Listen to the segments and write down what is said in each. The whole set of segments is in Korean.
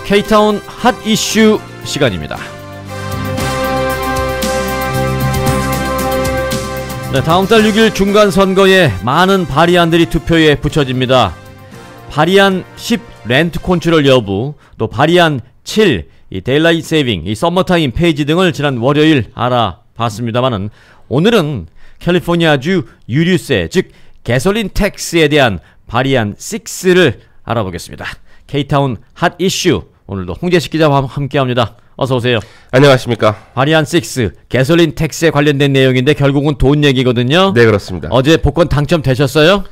K-타운 핫 이슈 시간입니다. 네, 다음 달 6일 중간선거에 많은 발의안들이 투표에 붙여집니다. 발의안 10 렌트 컨트롤 여부, 또 발의안 7 이 데일라이트 세이빙, 이 서머타임 페이지 등을 지난 월요일 알아봤습니다만은 오늘은 캘리포니아주 유류세, 즉 가솔린 텍스에 대한 발의안 6를 알아보겠습니다. K-타운 핫 이슈, 오늘도 홍재식 기자와 함께합니다. 어서오세요. 안녕하십니까. 발의안 6 가솔린 텍스에 관련된 내용인데 결국은 돈 얘기거든요. 네, 그렇습니다. 어제 복권 당첨되셨어요?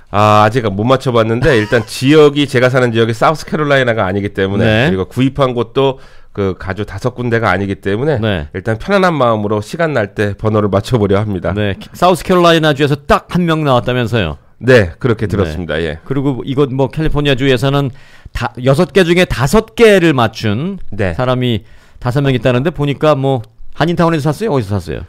아직 못 맞춰봤는데 일단 지역이 제가 사는 지역이 사우스캐롤라이나가 아니기 때문에 네. 그리고 구입한 곳도 그 가주 5군데가 아니기 때문에 네. 일단 편안한 마음으로 시간 날 때 번호를 맞춰보려 합니다. 네, 사우스캐롤라이나 주에서 딱 한 명 나왔다면서요? 네, 그렇게 들었습니다. 네. 예. 그리고 이곳 뭐 캘리포니아 주에서는 6개 중에 5개를 맞춘 네. 사람이 5명 있다는데 보니까 뭐 한인타운에서 샀어요? 어디서 샀어요?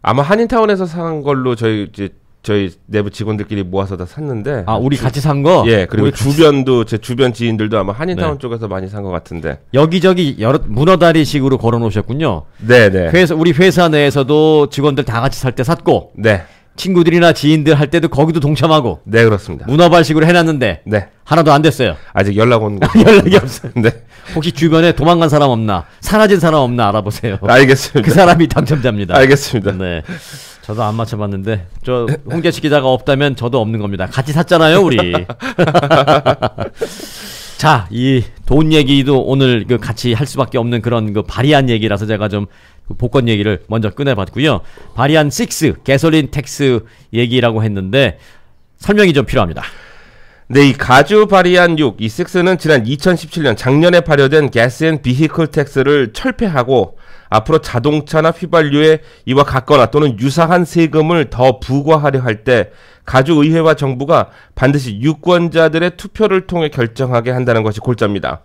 아마 한인타운에서 산 걸로 저희 내부 직원들끼리 모아서 다 샀는데. 우리 같이 산 거? 예, 그리고 주변도 제 주변 지인들도 아마 한인타운 네. 쪽에서 많이 산 것 같은데. 여기저기 여러 문어다리식으로 걸어놓으셨군요. 네네. 우리 회사 내에서도 직원들 다 같이 살 때 샀고, 네. 친구들이나 지인들 할 때도 거기도 동참하고, 네, 그렇습니다. 문어발식으로 해놨는데 네. 하나도 안 됐어요. 아직 연락 온 거. 연락이 없어요. 네. 혹시 주변에 도망간 사람 없나, 사라진 사람 없나 알아보세요. 알겠습니다. 그 사람이 당첨자입니다. 알겠습니다. 네. 저도 안 맞춰봤는데 저 홍재식 기자가 없다면 저도 없는 겁니다. 같이 샀잖아요, 우리. 자, 이 돈 얘기도 오늘 그 같이 할 수밖에 없는 그런 그 발의안 얘기라서 제가 좀 복권 얘기를 먼저 꺼내봤고요. 발의안 6 가솔린 텍스 얘기라고 했는데 설명이 좀 필요합니다. 네, 이 가주 발의안 6, 이 6는 지난 2017년 작년에 발효된 가스 앤 비히클 텍스를 철폐하고 앞으로 자동차나 휘발유에 이와 같거나 또는 유사한 세금을 더 부과하려 할 때 가주 의회와 정부가 반드시 유권자들의 투표를 통해 결정하게 한다는 것이 골자입니다.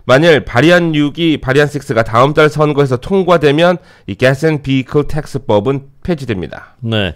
만일 발의안 6이 발의안 6가 다음 달 선거에서 통과되면 이 가스 앤 비히클 텍스법은 폐지됩니다. 네.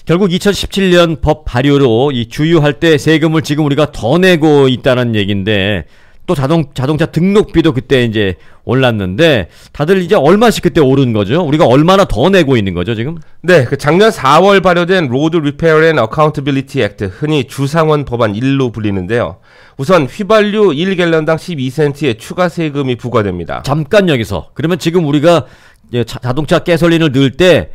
결국 2017년 법 발효로 이 주유할 때 세금을 지금 우리가 더 내고 있다는 얘기인데 또 자동차 등록비도 그때 이제 올랐는데 다들 이제 얼마씩 그때 오른 거죠? 우리가 얼마나 더 내고 있는 거죠, 지금? 네, 그 작년 4월 발효된 로드 리페어 앤 어카운터빌리티 액트, 흔히 주상원 법안 1로 불리는데요. 우선 휘발유 1갤런당 12센트의 추가 세금이 부과됩니다. 잠깐 여기서. 그러면 지금 우리가 자동차 가솔린을 넣을 때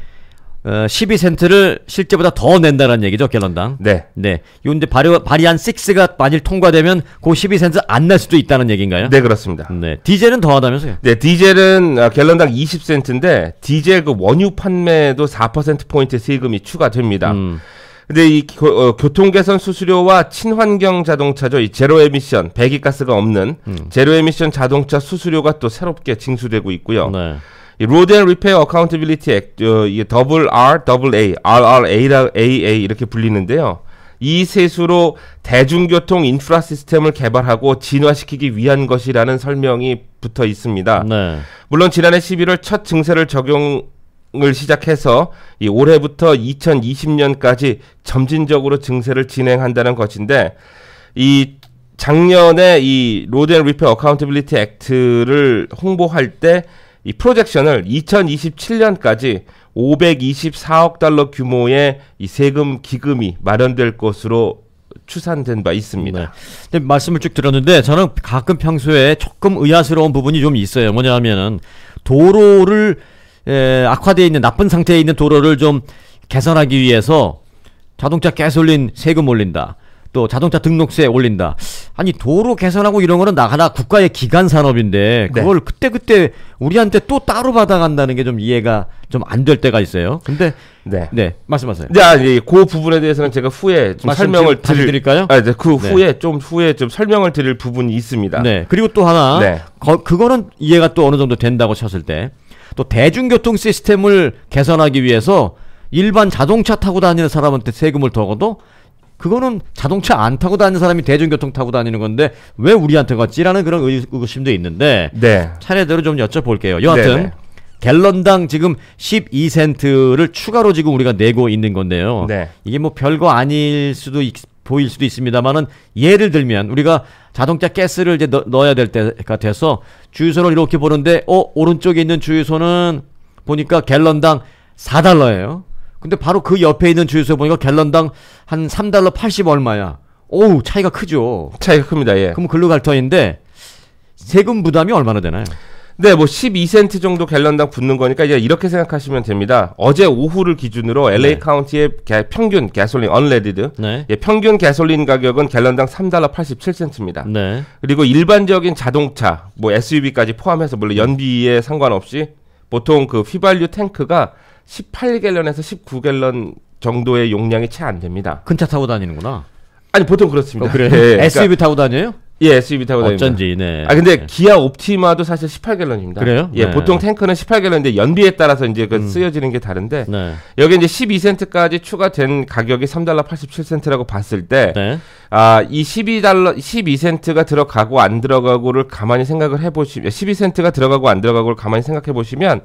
12센트를 실제보다 더 낸다는 얘기죠, 갤런당. 네. 네. 요런데 발의안 6가 만일 통과되면 그 12센트 안 낼 수도 있다는 얘기인가요? 네, 그렇습니다. 네. 디젤은 더 하다면서요? 네, 디젤은 갤런당 20센트인데 디젤 그 원유 판매도 4%포인트 세금이 추가됩니다. 근데 이 교통 개선 수수료와 친환경 자동차죠. 이 제로 에미션, 배기가스가 없는 제로 에미션 자동차 수수료가 또 새롭게 징수되고 있고요. 네. 이 로드 앤 리페어 어카운터빌리티 액트, 이게 RRAA 이렇게 불리는데요. 이 세수로 대중교통 인프라 시스템을 개발하고 진화시키기 위한 것이라는 설명이 붙어 있습니다. 네. 물론 지난해 11월 첫 증세를 적용을 시작해서 이 올해부터 2020년까지 점진적으로 증세를 진행한다는 것인데 이 작년에 이 로드 앤 리페어 어카운터빌리티 액트를 홍보할 때 이 프로젝션을 2027년까지 524억 달러 규모의 이 세금 기금이 마련될 것으로 추산된 바 있습니다. 네. 근데 말씀을 쭉 들었는데 저는 가끔 평소에 조금 의아스러운 부분이 좀 있어요. 뭐냐면은 도로를 악화되어 있는 나쁜 상태에 있는 도로를 좀 개선하기 위해서 자동차 가솔린 세금 올린다. 또 자동차 등록세 올린다. 아니 도로 개선하고 이런 거는 나가나 국가의 기간 산업인데 그걸 네. 그때 우리한테 또 따로 받아간다는 게 좀 이해가 좀 안 될 때가 있어요. 근데 네 말씀하세요. 네, 그 부분에 대해서는 제가 후에 좀 설명을 드릴까요? 네, 그 후에 좀 설명을 드릴 부분이 있습니다. 네. 그리고 또 하나 네. 그거는 이해가 또 어느 정도 된다고 쳤을 때 또 대중교통 시스템을 개선하기 위해서 일반 자동차 타고 다니는 사람한테 세금을 더 걷어 그거는 자동차 안 타고 다니는 사람이 대중교통 타고 다니는 건데 왜 우리한테 걷지라는 그런 의구심도 있는데 네. 차례대로 좀 여쭤볼게요. 여하튼 네네. 갤런당 지금 12센트를 추가로 지금 우리가 내고 있는 건데요. 네. 이게 뭐 별거 아닐 수도 보일 수도 있습니다만은 예를 들면 우리가 자동차 가스를 이제 넣어야 될 때가 돼서 주유소를 이렇게 보는데 오른쪽에 있는 주유소는 보니까 갤런당 4달러예요. 근데 바로 그 옆에 있는 주유소 보니까 갤런당 한 3달러 80 얼마야. 오우, 차이가 크죠. 차이가 큽니다. 예. 그럼 글로 갈 터인데 세금 부담이 얼마나 되나요? 네, 뭐 12센트 정도 갤런당 붙는 거니까 이제 이렇게 생각하시면 됩니다. 어제 오후를 기준으로 LA 카운티의 평균 가솔린 언레디드 네. 예, 평균 가솔린 가격은 갤런당 3달러 87센트입니다. 네. 그리고 일반적인 자동차, 뭐 SUV까지 포함해서 물론 연비에 상관없이 보통 그 휘발유 탱크가 18갤런에서 19갤런 정도의 용량이 채 안 됩니다. 큰 차 타고 다니는구나. 아니 보통 그렇습니다. 그래요? 예, SUV 타고 다녀요? 예, SUV 타고 다닙니다. 어쩐지, 네. 근데 네. 기아 옵티마도 사실 18갤런입니다. 그래요? 예, 네. 보통 탱크는 18갤런인데 연비에 따라서 이제 그 쓰여지는 게 다른데 네. 여기 이제 12센트까지 추가된 가격이 3달러 87센트라고 봤을 때 네. 이 12센트가 들어가고 안 들어가고를 가만히 생각을 해보시면 12센트가 들어가고 안 들어가고를 가만히 생각해 보시면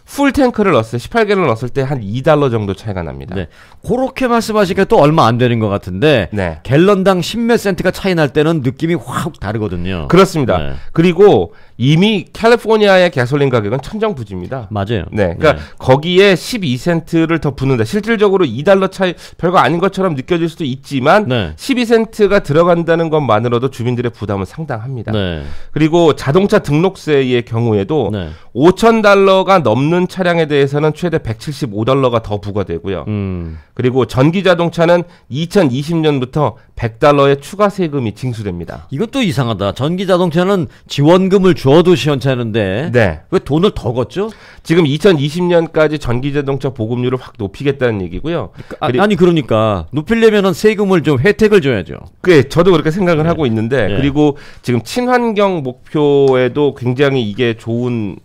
풀 탱크를 넣었을 때 18갤런 넣었을 때 한 2달러 정도 차이가 납니다. 네. 그렇게 말씀하시니까 또 얼마 안 되는 것 같은데 네. 갤런당 10몇 센트가 차이 날 때는 느낌이 확 다르거든요. 그렇습니다. 네. 그리고 이미 캘리포니아의 가솔린 가격은 천정부지입니다. 맞아요. 네, 그러니까 거기에 12센트를 더 붓는다. 실질적으로 2달러 차이 별거 아닌 것처럼 느껴질 수도 있지만 네. 12센트가 들어간다는 것만으로도 주민들의 부담은 상당합니다. 네. 그리고 자동차 등록세의 경우에도 네. 5,000달러가 넘는 차량에 대해서는 최대 175달러가 더 부과되고요. 그리고 전기 자동차는 2020년부터 100달러의 추가 세금이 징수됩니다. 이것도 이상하다. 전기 자동차는 지원금을 줘도 시원찮은데 네. 왜 돈을 더 걷죠? 지금 2020년까지 전기 자동차 보급률을 확 높이겠다는 얘기고요. 아니 그러니까 높이려면은 세금을 좀 혜택을 줘야죠. 저도 그렇게 생각을 하고 있는데 그리고 지금 친환경 목표에도 굉장히 이게 좋은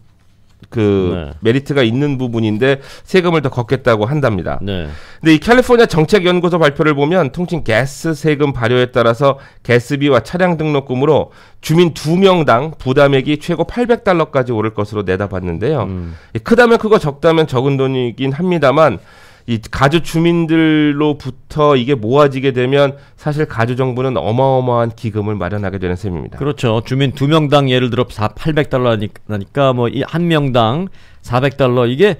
메리트가 있는 부분인데 세금을 더 걷겠다고 한답니다. 네. 근데 이 캘리포니아 정책연구소 발표를 보면 통칭 가스 세금 발효에 따라서 가스비와 차량 등록금으로 주민 2명당 부담액이 최고 800달러까지 오를 것으로 내다봤는데요. 크다면 크고 적다면 적은 돈이긴 합니다만 이 가주 주민들로부터 이게 모아지게 되면 사실 가주 정부는 어마어마한 기금을 마련하게 되는 셈입니다. 그렇죠. 주민 2명당 예를 들어 800달러니까 뭐 이 한 명당 400달러 이게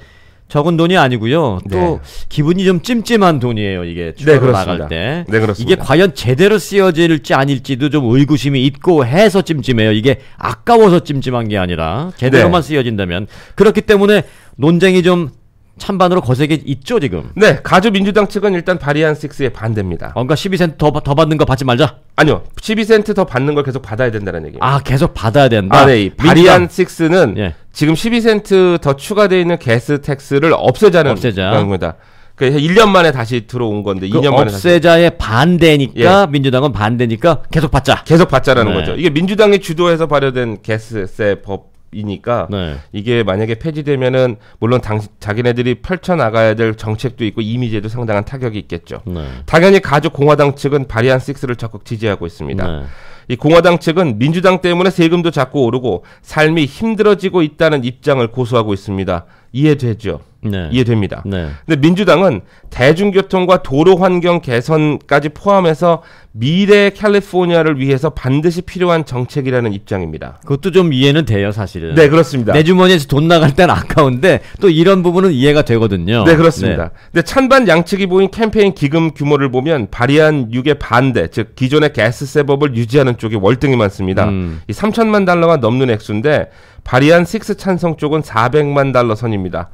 적은 돈이 아니고요. 또 네. 기분이 좀 찜찜한 돈이에요. 이게 추가로 나갈 때. 네, 그렇습니다. 이게 과연 제대로 쓰여질지 아닐지도 좀 의구심이 있고 해서 찜찜해요. 이게 아까워서 찜찜한 게 아니라 제대로만 쓰여진다면. 그렇기 때문에 논쟁이 좀 찬반으로 거세게 있죠 지금. 네, 가주 민주당 측은 일단 바리안 6에 반대입니다. 그러니까 12센트 더 받는 거 받지 말자. 아니요, 12센트 더 받는 걸 계속 받아야 된다는 얘기입니다. 아, 계속 받아야 된다. 네, 바리안 6는 예. 지금 12센트 더 추가되어 있는 가스 텍스를 없애자는 겁니다. 그래서 1년 만에 다시 들어온 건데 2년 만에 없애자의 반대니까 민주당은 반대니까 계속 받자. 계속 받자라는 거죠. 이게 민주당이 주도해서 발효된 가스세 법이니까 이게 만약에 폐지되면은 물론 자기네들이 펼쳐나가야 될 정책도 있고 이미지에도 상당한 타격이 있겠죠. 당연히 가주 공화당 측은 바리안 6를 적극 지지하고 있습니다. 이 공화당 측은 민주당 때문에 세금도 자꾸 오르고 삶이 힘들어지고 있다는 입장을 고수하고 있습니다. 이해되죠? 네. 이해됩니다. 네. 근데 민주당은 대중교통과 도로 환경 개선까지 포함해서 미래 캘리포니아를 위해서 반드시 필요한 정책이라는 입장입니다. 그것도 좀 이해는 돼요, 사실은. 네, 그렇습니다. 내 주머니에서 돈 나갈 땐 아까운데 또 이런 부분은 이해가 되거든요. 네, 그렇습니다. 근데 찬반 양측이 보인 캠페인 기금 규모를 보면 바리안 6의 반대, 즉 기존의 가스세 법을 유지하는 쪽이 월등히 많습니다. 이 3천만 달러가 넘는 액수인데 바리안 6 찬성 쪽은 400만 달러 선입니다.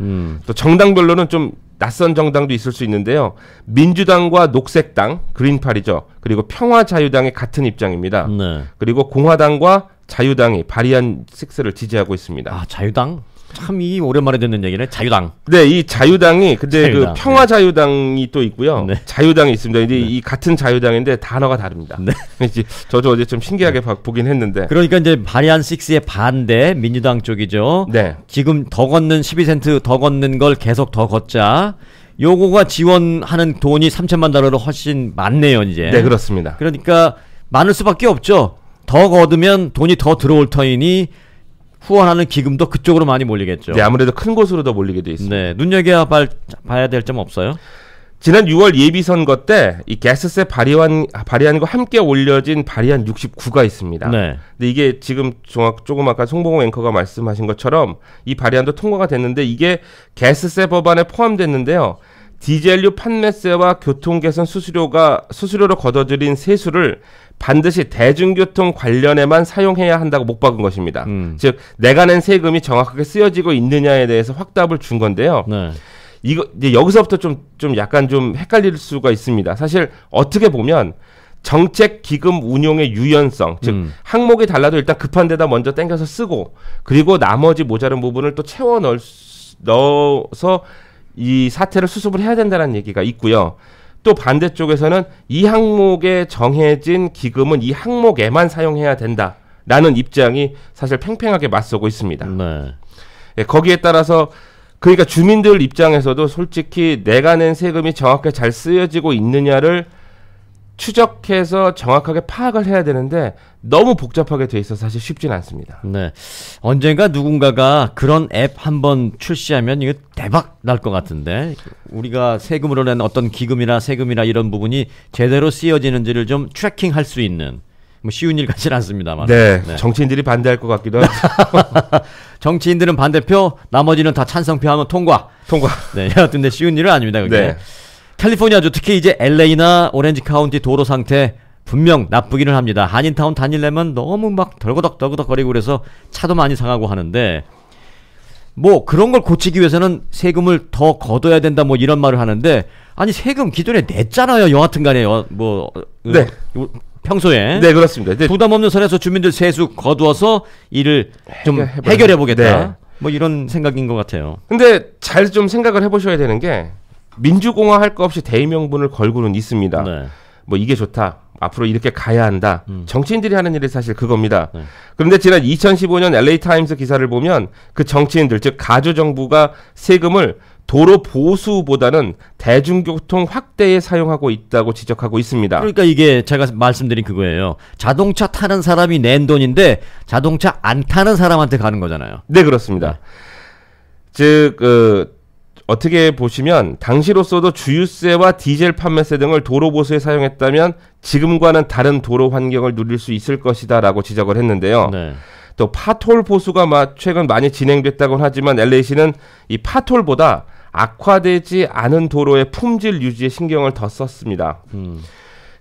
또 정당별로는 좀 낯선 정당도 있을 수 있는데요. 민주당과 녹색당, 그린팔이죠. 그리고 평화자유당이 같은 입장입니다. 그리고 공화당과 자유당이 바리안 6를 지지하고 있습니다. 아, 자유당? 참 이 오랜만에 듣는 얘기네. 자유당. 네, 이 자유당이 근데 자유당. 그 평화자유당이 또 있고요. 네. 자유당이 있습니다. 근데 이 같은 자유당인데 단어가 다릅니다. 네. 저도 어제 좀 신기하게 보긴 했는데. 그러니까 이제 바리안 6의 반대 민주당 쪽이죠. 네. 지금 더 걷는 12센트 더 걷는 걸 계속 더 걷자. 요거가 지원하는 돈이 3천만 달러로 훨씬 많네요, 이제. 네, 그렇습니다. 그러니까 많을 수밖에 없죠. 더 걷으면 돈이 더 들어올 터이니 후원하는 기금도 그쪽으로 많이 몰리겠죠. 네, 아무래도 큰 곳으로 더 몰리게 돼 있습니다. 네, 눈여겨봐야 될 점 없어요? 지난 6월 예비선거 때 이 가스세 발의안과 함께 올려진 발의안 69가 있습니다. 네. 근데 이게 지금 조금 아까 송봉호 앵커가 말씀하신 것처럼 이 발의안도 통과가 됐는데 이게 가스세 법안에 포함됐는데요. 디젤류 판매세와 교통개선 수수료로 걷어들인 세수를 반드시 대중교통 관련에만 사용해야 한다고 못 박은 것입니다. 즉 내가 낸 세금이 정확하게 쓰여지고 있느냐에 대해서 확답을 준 건데요. 네. 이거 이제 여기서부터 좀 약간 좀 헷갈릴 수가 있습니다. 사실 어떻게 보면 정책 기금 운용의 유연성, 즉 항목이 달라도 일단 급한 데다 먼저 땡겨서 쓰고 그리고 나머지 모자른 부분을 또 채워 넣어서 이 사태를 수습을 해야 된다는 얘기가 있고요. 또 반대쪽에서는 이 항목에 정해진 기금은 이 항목에만 사용해야 된다라는 입장이 사실 팽팽하게 맞서고 있습니다. 네. 예, 거기에 따라서 그러니까 주민들 입장에서도 솔직히 내가 낸 세금이 정확하게 잘 쓰여지고 있느냐를 추적해서 정확하게 파악을 해야 되는데 너무 복잡하게 돼 있어서 사실 쉽진 않습니다. 네. 언젠가 누군가가 그런 앱 한번 출시하면 이거 대박 날 것 같은데 우리가 세금으로 낸 어떤 기금이나 세금이나 이런 부분이 제대로 쓰여지는지를 좀 트래킹할 수 있는 뭐 쉬운 일 같지는 않습니다만. 네. 정치인들이 반대할 것 같기도 하고. 정치인들은 반대표, 나머지는 다 찬성표 하면 통과. 네. 여하튼 쉬운 일은 아닙니다. 그게. 네. 캘리포니아주 특히 이제 LA나 오렌지 카운티 도로 상태 분명 나쁘기는 합니다. 한인타운 다니려면 너무 막 덜거덕거리고 그래서 차도 많이 상하고 하는데 뭐 그런 걸 고치기 위해서는 세금을 더 걷어야 된다 뭐 이런 말을 하는데 아니 세금 기존에 냈잖아요. 여하튼 간에 네. 평소에. 네, 그렇습니다. 네. 부담 없는 선에서 주민들 세수 거두어서 이를 좀 해결해 보겠다. 네. 뭐 이런 생각인 것 같아요. 근데 잘 좀 생각을 해보셔야 되는 게 민주공화 할 거 없이 대의명분을 걸고는 있습니다. 네. 뭐 이게 좋다. 앞으로 이렇게 가야 한다. 정치인들이 하는 일이 사실 그겁니다. 네. 그런데 지난 2015년 LA타임스 기사를 보면 그 정치인들, 즉 가주 정부가 세금을 도로 보수보다는 대중교통 확대에 사용하고 있다고 지적하고 있습니다. 그러니까 이게 제가 말씀드린 그거예요. 자동차 타는 사람이 낸 돈인데 자동차 안 타는 사람한테 가는 거잖아요. 네, 그렇습니다. 즉 어떻게 보시면 당시로서도 주유세와 디젤 판매세 등을 도로 보수에 사용했다면 지금과는 다른 도로 환경을 누릴 수 있을 것이다라고 지적을 했는데요. 네. 또 파톨 보수가 최근 많이 진행됐다고는 하지만 LA시는 이 파톨보다 악화되지 않은 도로의 품질 유지에 신경을 더 썼습니다.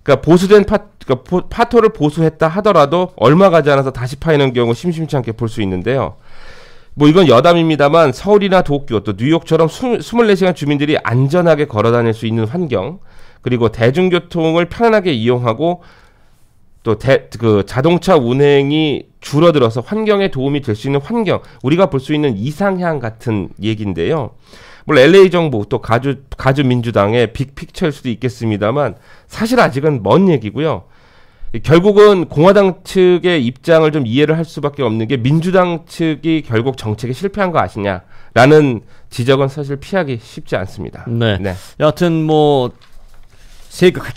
그러니까 보수된 파톨을 보수했다 하더라도 얼마 가지 않아서 다시 파이는 경우 심심치 않게 볼 수 있는데요. 뭐 이건 여담입니다만 서울이나 도쿄 또 뉴욕처럼 24시간 주민들이 안전하게 걸어 다닐 수 있는 환경 그리고 대중교통을 편안하게 이용하고 또 자동차 운행이 줄어들어서 환경에 도움이 될 수 있는 환경 우리가 볼 수 있는 이상향 같은 얘기인데요. 물론 LA 정부 또 가주 민주당의 빅픽처일 수도 있겠습니다만 사실 아직은 먼 얘기고요. 결국은 공화당 측의 입장을 좀 이해를 할 수밖에 없는 게 민주당 측이 결국 정책에 실패한 거 아시냐라는 지적은 사실 피하기 쉽지 않습니다. 네. 네. 여하튼 뭐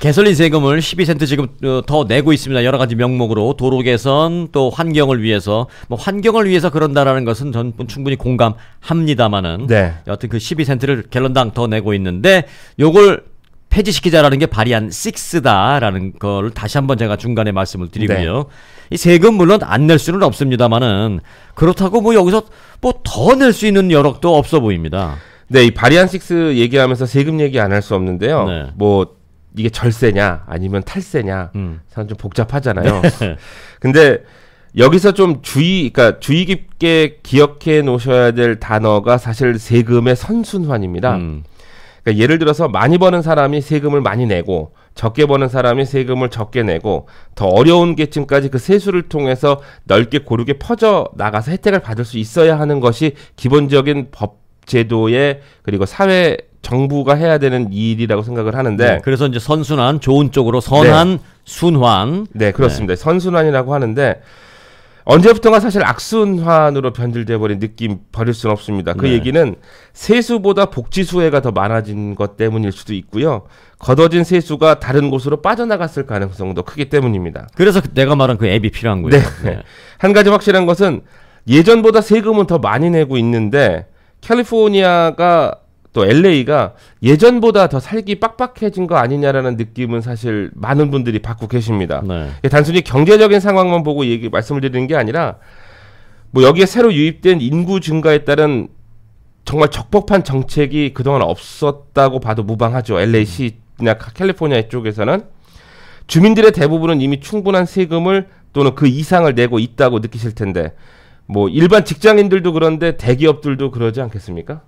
개설린 세금을 12센트 지금 더 내고 있습니다. 여러 가지 명목으로 도로 개선 또 환경을 위해서 뭐 환경을 위해서 그런다라는 것은 전 충분히 공감합니다만은 네. 여하튼 그 12센트를 갤런당 더 내고 있는데 요걸 폐지시키자라는 게 발의안 6다라는 걸 다시 한번 제가 중간에 말씀을 드리고요. 네. 이 세금 물론 안 낼 수는 없습니다만은 그렇다고 뭐 여기서 뭐 더 낼 수 있는 여력도 없어 보입니다. 네, 이 발의안 6 얘기하면서 세금 얘기 안 할 수 없는데요. 네. 뭐 이게 절세냐 아니면 탈세냐 사실 좀 복잡하잖아요. 네. 근데 여기서 좀 주의 깊게 기억해 놓으셔야 될 단어가 사실 세금의 선순환입니다. 그러니까 예를 들어서 많이 버는 사람이 세금을 많이 내고 적게 버는 사람이 세금을 적게 내고 더 어려운 계층까지 그 세수를 통해서 넓게 고르게 퍼져 나가서 혜택을 받을 수 있어야 하는 것이 기본적인 법 제도의 그리고 사회 정부가 해야 되는 일이라고 생각을 하는데 네, 그래서 이제 선순환 좋은 쪽으로 선한 네. 순환 네 그렇습니다. 네. 선순환이라고 하는데 언제부턴가 사실 악순환으로 변질돼 버린 느낌 버릴 수는 없습니다. 그 네. 얘기는 세수보다 복지수혜가 더 많아진 것 때문일 수도 있고요. 걷어진 세수가 다른 곳으로 빠져나갔을 가능성도 크기 때문입니다. 그래서 내가 말한 그 앱이 필요한 거예요. 네. 한 가지 확실한 것은 예전보다 세금은 더 많이 내고 있는데 캘리포니아가 또 LA가 예전보다 더 살기 빡빡해진 거 아니냐라는 느낌은 사실 많은 분들이 받고 계십니다. 네. 단순히 경제적인 상황만 보고 말씀을 드리는 게 아니라 뭐 여기에 새로 유입된 인구 증가에 따른 정말 적법한 정책이 그동안 없었다고 봐도 무방하죠. LA시나 캘리포니아 쪽에서는 주민들의 대부분은 이미 충분한 세금을 또는 그 이상을 내고 있다고 느끼실 텐데 뭐 일반 직장인들도 그런데 대기업들도 그러지 않겠습니까?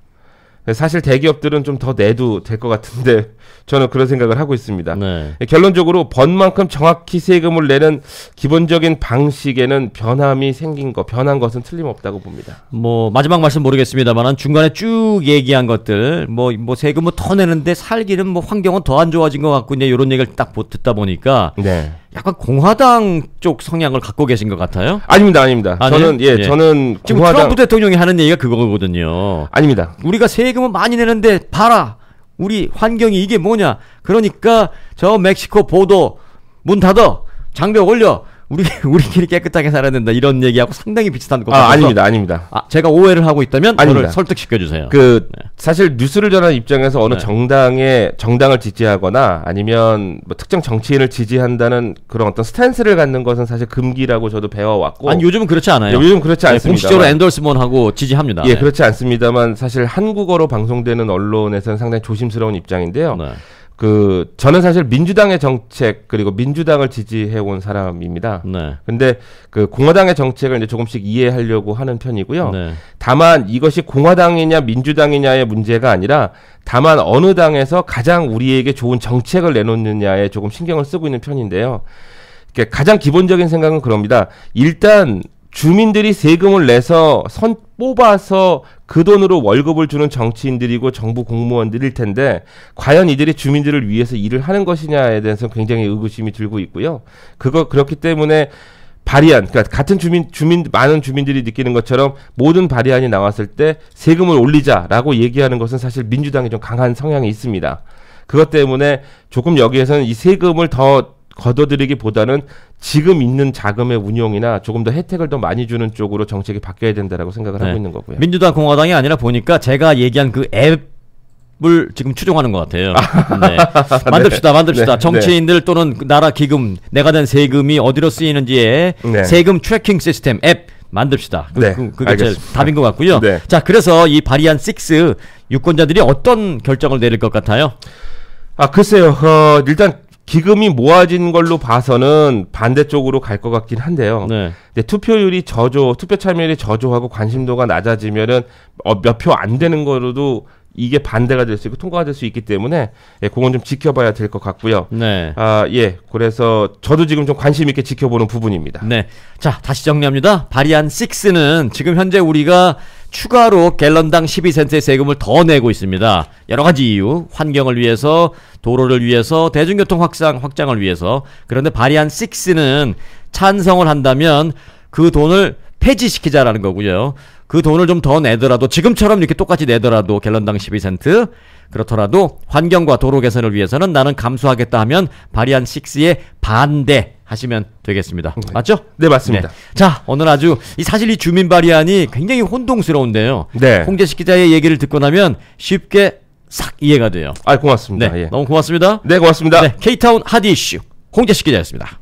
사실 대기업들은 좀 더 내도 될 것 같은데 저는 그런 생각을 하고 있습니다. 네. 결론적으로 번 만큼 정확히 세금을 내는 기본적인 방식에는 변한 것은 틀림없다고 봅니다. 뭐 마지막 말씀 모르겠습니다만 중간에 쭉 얘기한 것들 뭐 세금은 더 내는데 살기는 뭐 환경은 더 안 좋아진 것 같고 이제 이런 얘기를 딱 듣다 보니까 네. 약간 공화당 쪽 성향을 갖고 계신 것 같아요. 아닙니다. 아니요? 저는 지금 트럼프 대통령이 하는 얘기가 그거거든요. 아닙니다. 우리가 세금은 많이 내는데 봐라. 우리 환경이 이게 뭐냐. 그러니까 저 멕시코 보도 문 닫아. 장벽 올려. 우리끼리 깨끗하게 살아야 된다. 이런 얘기하고 상당히 비슷한 것 같아서. 아닙니다. 제가 오해를 하고 있다면 아닙니다. 저를 설득시켜 주세요. 사실 뉴스를 전하는 입장에서 어느 정당을 지지하거나 아니면 뭐 특정 정치인을 지지한다는 그런 어떤 스탠스를 갖는 것은 사실 금기라고 저도 배워왔고. 아니 요즘은 그렇지 않아요. 요즘 그렇지 않습니다. 공식적으로 엔돌스먼하고 지지합니다. 예, 그렇지 않습니다만 사실 한국어로 방송되는 언론에서는 상당히 조심스러운 입장인데요. 네. 저는 사실 민주당의 정책 그리고 민주당을 지지해온 사람입니다. 네. 근데 공화당의 정책을 이제 조금씩 이해하려고 하는 편이고요. 네. 다만 이것이 공화당이냐 민주당이냐의 문제가 아니라 다만 어느 당에서 가장 우리에게 좋은 정책을 내놓느냐에 조금 신경을 쓰고 있는 편인데요. 가장 기본적인 생각은 그럽니다. 일단 주민들이 세금을 내서 뽑아서 그 돈으로 월급을 주는 정치인들이고 정부 공무원들일 텐데 과연 이들이 주민들을 위해서 일을 하는 것이냐에 대해서 굉장히 의구심이 들고 있고요. 그렇기 때문에 그러니까 같은 많은 주민들이 느끼는 것처럼 모든 발의안이 나왔을 때 세금을 올리자라고 얘기하는 것은 사실 민주당이 좀 강한 성향이 있습니다. 그것 때문에 조금 여기에서는 이 세금을 더 걷어들이기보다는 지금 있는 자금의 운용이나 조금 더 혜택을 더 많이 주는 쪽으로 정책이 바뀌어야 된다라고 생각을 하고 있는 거고요. 민주당 공화당이 아니라 보니까 제가 얘기한 그 앱을 지금 추종하는 것 같아요. 네. 만듭시다. 정치인들 또는 나라 기금, 내가 낸 세금이 어디로 쓰이는지에 세금 트래킹 시스템 앱 만듭시다. 그게 제일 답인 것 같고요. 네. 자, 그래서 이 발의안 6 유권자들이 어떤 결정을 내릴 것 같아요? 글쎄요. 일단 기금이 모아진 걸로 봐서는 반대쪽으로 갈 것 같긴 한데요. 네. 투표 참여율이 저조하고 관심도가 낮아지면은 몇 표 안 되는 거로도 이게 반대가 될 수 있고 통과가 될 수 있기 때문에 그건 좀 지켜봐야 될 것 같고요. 네. 그래서 저도 지금 좀 관심 있게 지켜보는 부분입니다. 네. 자, 다시 정리합니다. 발의안 6는 지금 현재 우리가 추가로 갤런당 12센트의 세금을 더 내고 있습니다. 여러 가지 이유, 환경을 위해서, 도로를 위해서, 대중교통 확장을 위해서. 그런데 발의안 6는 찬성을 한다면 그 돈을 폐지시키자라는 거고요. 그 돈을 좀 더 내더라도 지금처럼 이렇게 똑같이 내더라도 갤런당 12센트 그렇더라도 환경과 도로 개선을 위해서는 나는 감수하겠다 하면 발의안 6에 반대하시면 되겠습니다. 맞죠? 네, 맞습니다. 네. 자, 오늘 아주 사실 이 주민 발의안이 굉장히 홍동스러운데요. 네. 홍재식 기자의 얘기를 듣고 나면 쉽게 싹 이해가 돼요. 고맙습니다. 네, 너무 고맙습니다. 네, 고맙습니다. 네, K-타운 핫 이슈 홍재식 기자였습니다.